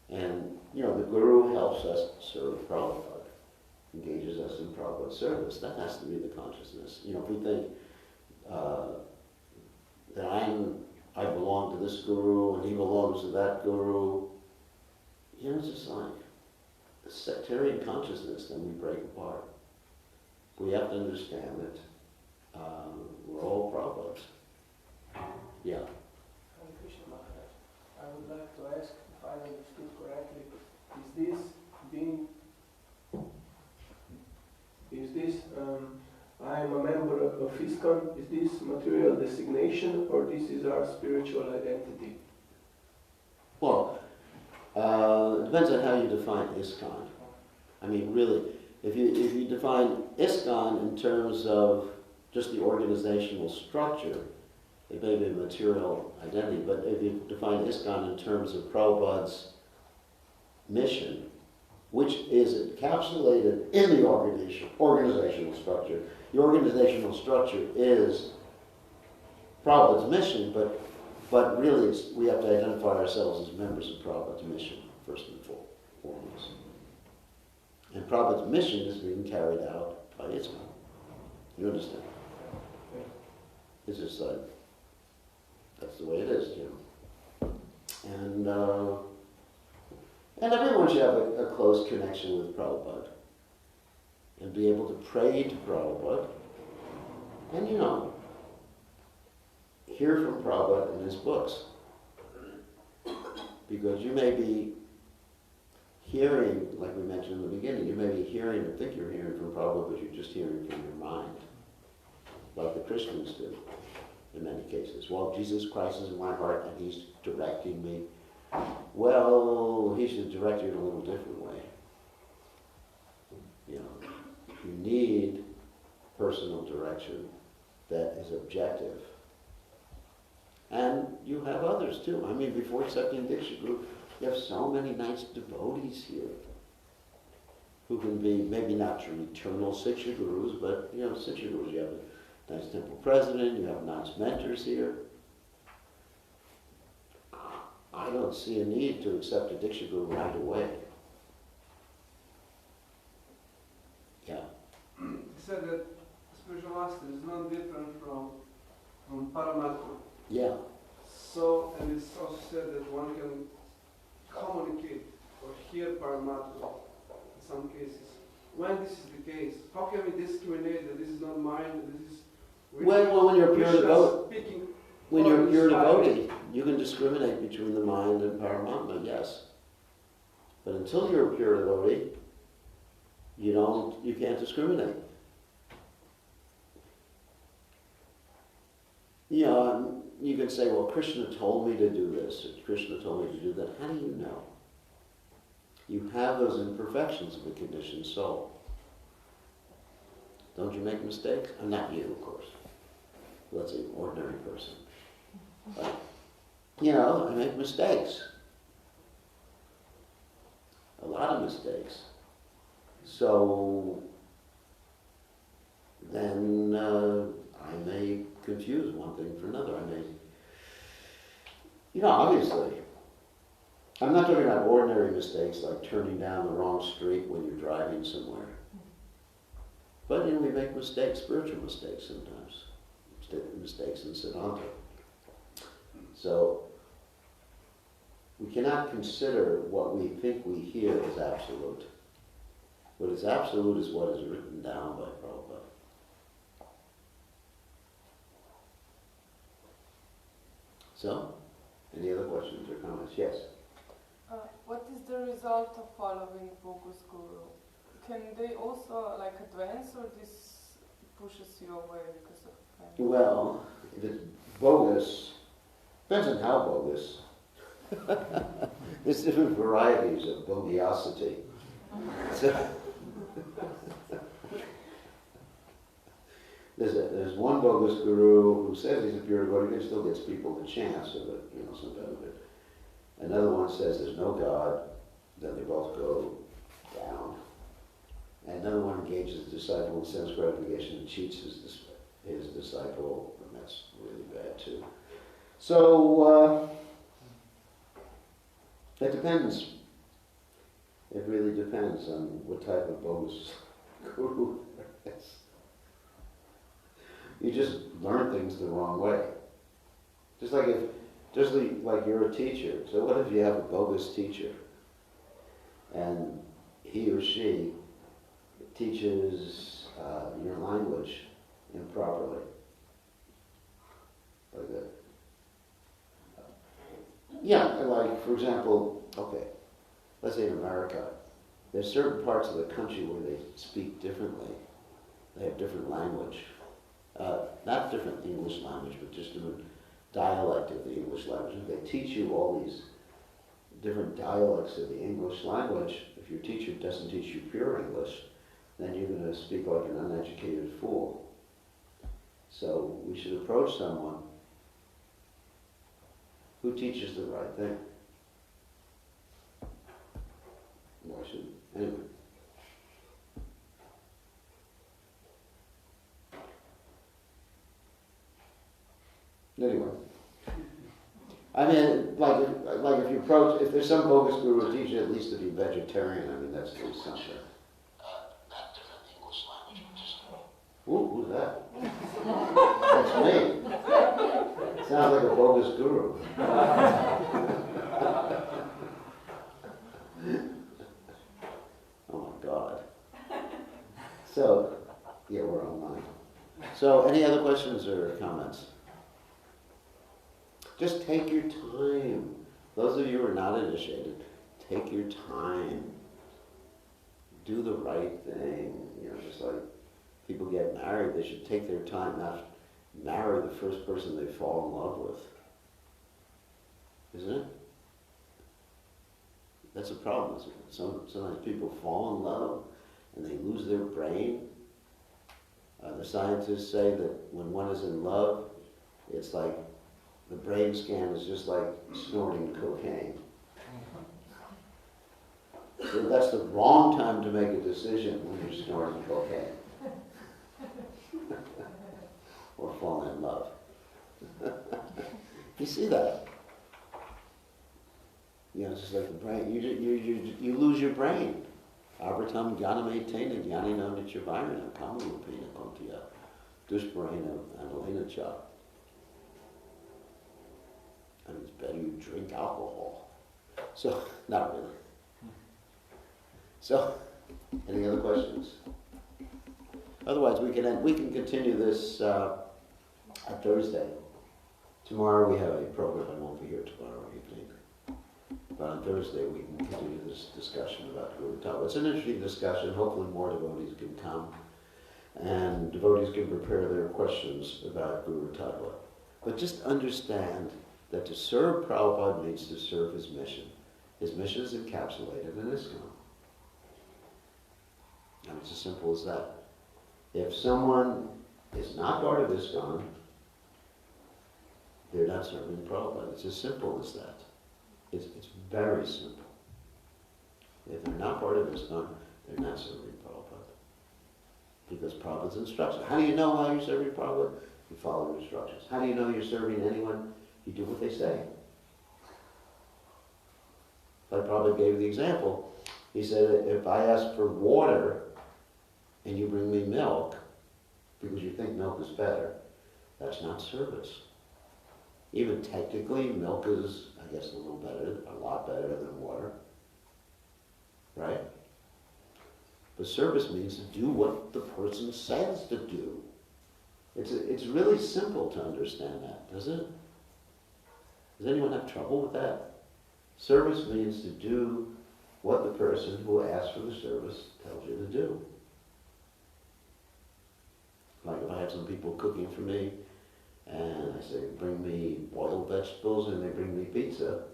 And, you know, the guru helps us serve Prabhupada, engages us in Prabhupada's service. That has to be the consciousness. You know, if we think that I belong to this guru and he belongs to that guru, you know, it's just like a sectarian consciousness, then we break apart. We have to understand that we're all Prabhupads. Yeah. Hare Krishna Maharaj, I would like to ask if I understood correctly, is this I am a member of ISKCON. Is this material designation or this is our spiritual identity? Well, it depends on how you define ISKCON. I mean, really, if you define ISKCON in terms of just the organizational structure, it may be a material identity, but if you define ISKCON in terms of Prabhupada's mission, which is encapsulated in the organizational structure. The organizational structure is Prabhupada's mission, but really we have to identify ourselves as members of Prabhupada's mission, first and foremost. And Prabhupada's mission is being carried out by ISKCON. You understand? It's just like, that's the way it is, you know. And everyone should have a close connection with Prabhupada and be able to pray to Prabhupada and, you know, hear from Prabhupada in his books. Because you may be hearing, like we mentioned in the beginning, you may be hearing or think you're hearing from Prabhupada, but you're just hearing from your mind, like the Christians do in many cases. Well, Jesus Christ is in my heart and he's directing me. Well, he should direct you in a little different way. You know, you need personal direction that is objective. And you have others too. I mean, before accepting Diksha Guru, you have so many nice devotees here who can be maybe not your eternal Siksha Gurus, but, you know, Siksha Gurus. You have a nice temple president, you have nice mentors here. I don't see a need to accept a Diksha Guru right away. Yeah. He said that spiritual master is not different from Paramatma. Yeah. So, and it's also said that one can communicate or hear Paramatma in some cases. When this is the case, how can we discriminate that this is not mine, that this is... Well, when you're a pure devotee, speaking when you're a pure inspired. devotee, you can discriminate between the mind and Paramatma, yes. But until you're a pure devotee, you can't discriminate. You know, you can say, well, Krishna told me to do this, or Krishna told me to do that. How do you know? You have those imperfections of a conditioned soul. Don't you make mistakes? Not you, of course. Let's say an ordinary person. But, you know, I make mistakes. A lot of mistakes. So then I may confuse one thing for another. I may, you know, obviously, I'm not talking about ordinary mistakes like turning down the wrong street when you're driving somewhere. But, you know, we make mistakes, spiritual mistakes sometimes. Mistakes in Siddhanta. So, we cannot consider what we think we hear as absolute. What is absolute is what is written down by Prabhupada. So, any other questions or comments? Yes? What is the result of following Bogus Guru? Can they also like advance, or this pushes you away because of pain? Well, if it's bogus, depends on how bogus. There's different varieties of bogiosity. So, there's one bogus guru who says he's a pure devotee, but still gets people the chance of it, you know, some benefit. Another one says there's no God, then they both go down. And another one engages the disciple in sense gratification and cheats his disciple, and that's really bad too. So, it depends. It really depends on what type of bogus guru there is. You just learn things the wrong way. Just like you're a teacher. So what if you have a bogus teacher and he or she teaches your language improperly? Like that. Yeah, like for example, okay, let's say in America, there's certain parts of the country where they speak differently They have different language. Not different English language, but just different dialect of the English language. And they teach you all these different dialects of the English language. If your teacher doesn't teach you pure English, then you're going to speak like an uneducated fool. So we should approach someone who teaches the right thing. Why should, anyway. Anyway. I mean, like if you approach, if there's some bogus guru who teaches you at least to be vegetarian, I mean, that's at least something. Not different English language, but just... Ooh, who's that? That's me. Sounds like a bogus guru. Oh my God. So, yeah, we're online. So, any other questions or comments? Just take your time. Those of you who are not initiated, take your time. Do the right thing. You know, just like people get married, they should take their time, not marry the first person they fall in love with. Isn't it? That's a problem, isn't it? Sometimes people fall in love and they lose their brain. The scientists say that when one is in love, it's like the brain scan is just like snorting cocaine. So that's the wrong time to make a decision when you're snorting cocaine. Or falling in love. You see that? You know, it's just like the brain. You lose your brain. Arbatam jnaname tena jnanina nityavayana kamalupina kontya dushparena analena cha. I mean, it's better you drink alcohol. So, not really. So, any other questions? Otherwise, we can continue this on Thursday. Tomorrow we have a program. I won't be here tomorrow evening. But on Thursday we can continue this discussion about Guru Tattva. It's an interesting discussion. Hopefully more devotees can come. And devotees can prepare their questions about Guru Tattva. But just understand that to serve Prabhupada means to serve his mission. His mission is encapsulated in ISKCON. And it's as simple as that. If someone is not part of ISKCON, they're not serving Prabhupada. It's as simple as that. It's very simple. If they're not part of ISKCON, they're not serving Prabhupada. Because Prabhupada's instructions. How do you know how you're serving Prabhupada? You follow the instructions. How do you know you're serving anyone? You do what they say. Like Prabhupada gave the example. He said, if I ask for water and you bring me milk because you think milk is better, that's not service. Even technically, milk is, I guess, a lot better than water. Right? But service means to do what the person says to do. It's really simple to understand that, doesn't it? Does anyone have trouble with that? Service means to do what the person who asks for the service tells you to do. Like if I have some people cooking for me, and I say, bring me boiled vegetables, and they bring me pizza.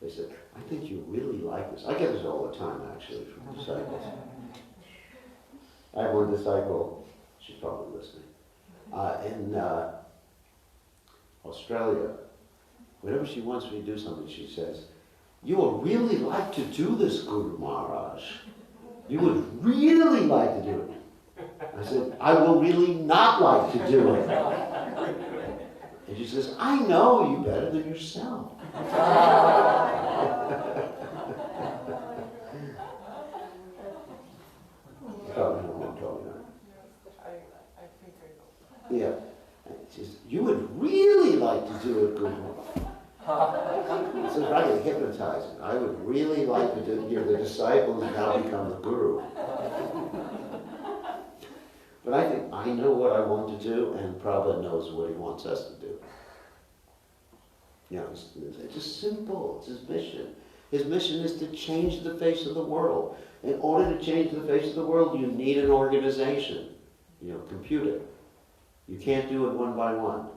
They said, I think you really like this. I get this all the time, actually, from disciples. I have one disciple, she's probably listening, in Australia. Whenever she wants me to do something, she says, you would really like to do this, Guru Maharaj. You would really like to do it. I said, I will really not like to do it. And she says, I know you better than yourself. Yeah. She says, you would really like to do it, Guru Maharaj. So I get hypnotizing. I would really like to do it. The disciples now become the Guru. But I think I know what I want to do, and Prabhupada knows what he wants us to do. You know, it's just simple. It's his mission. His mission is to change the face of the world. In order to change the face of the world, you need an organization. Compute it. You can't do it one by one.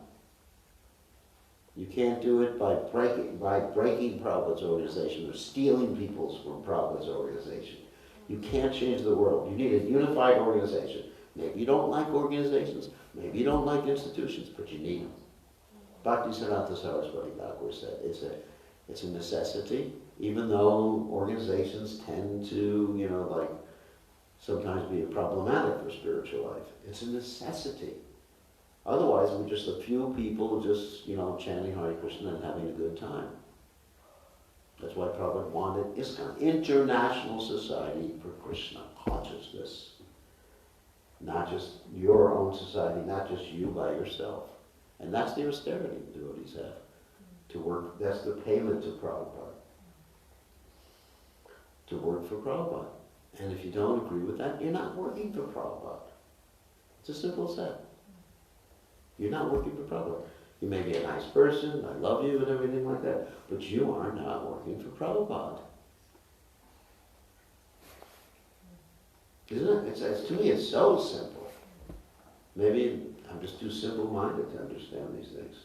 You can't do it by breaking Prabhupada's organization or stealing people's from Prabhupada's organization. You can't change the world. You need a unified organization. Maybe you don't like organizations, maybe you don't like institutions, but you need them. Bhaktisiddhanta Saraswati Thakur said it's a necessity, even though organizations tend to, sometimes be problematic for spiritual life. It's a necessity. Otherwise, we're just a few people just, chanting Hare Krishna and having a good time. That's why Prabhupada wanted ISKCON, International Society for Krishna Consciousness. Not just your own society, not just you by yourself. And that's the austerity the devotees have. To work, that's the payment to Prabhupada. To work for Prabhupada. And if you don't agree with that, you're not working for Prabhupada. It's as simple as that. You're not working for Prabhupada. You may be a nice person, I love you and everything like that, but you are not working for Prabhupada. Isn't it? To me, it's so simple. Maybe I'm just too simple-minded to understand these things.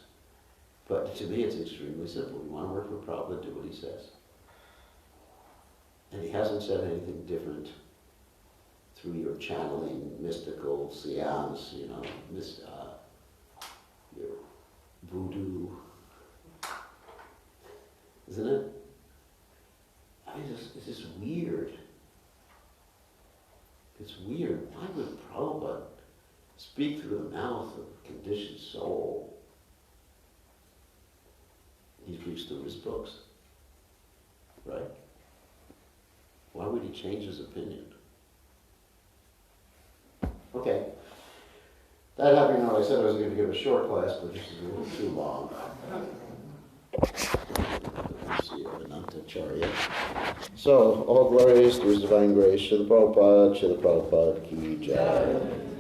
But to me, it's extremely simple. You want to work for Prabhupada, do what he says. And he hasn't said anything different through your channeling, mystical seance, your voodoo. Isn't it? It's just weird. It's weird. Why would Prabhupada speak through the mouth of a conditioned soul? He speaks through his books. Right? Why would he change his opinion? Okay. That having known, I said I was going to give a short class, but this is a little too long. Let's see, Anantacharya. So, all glories to His Divine Grace, Srila Prabhupada, Ki Jai.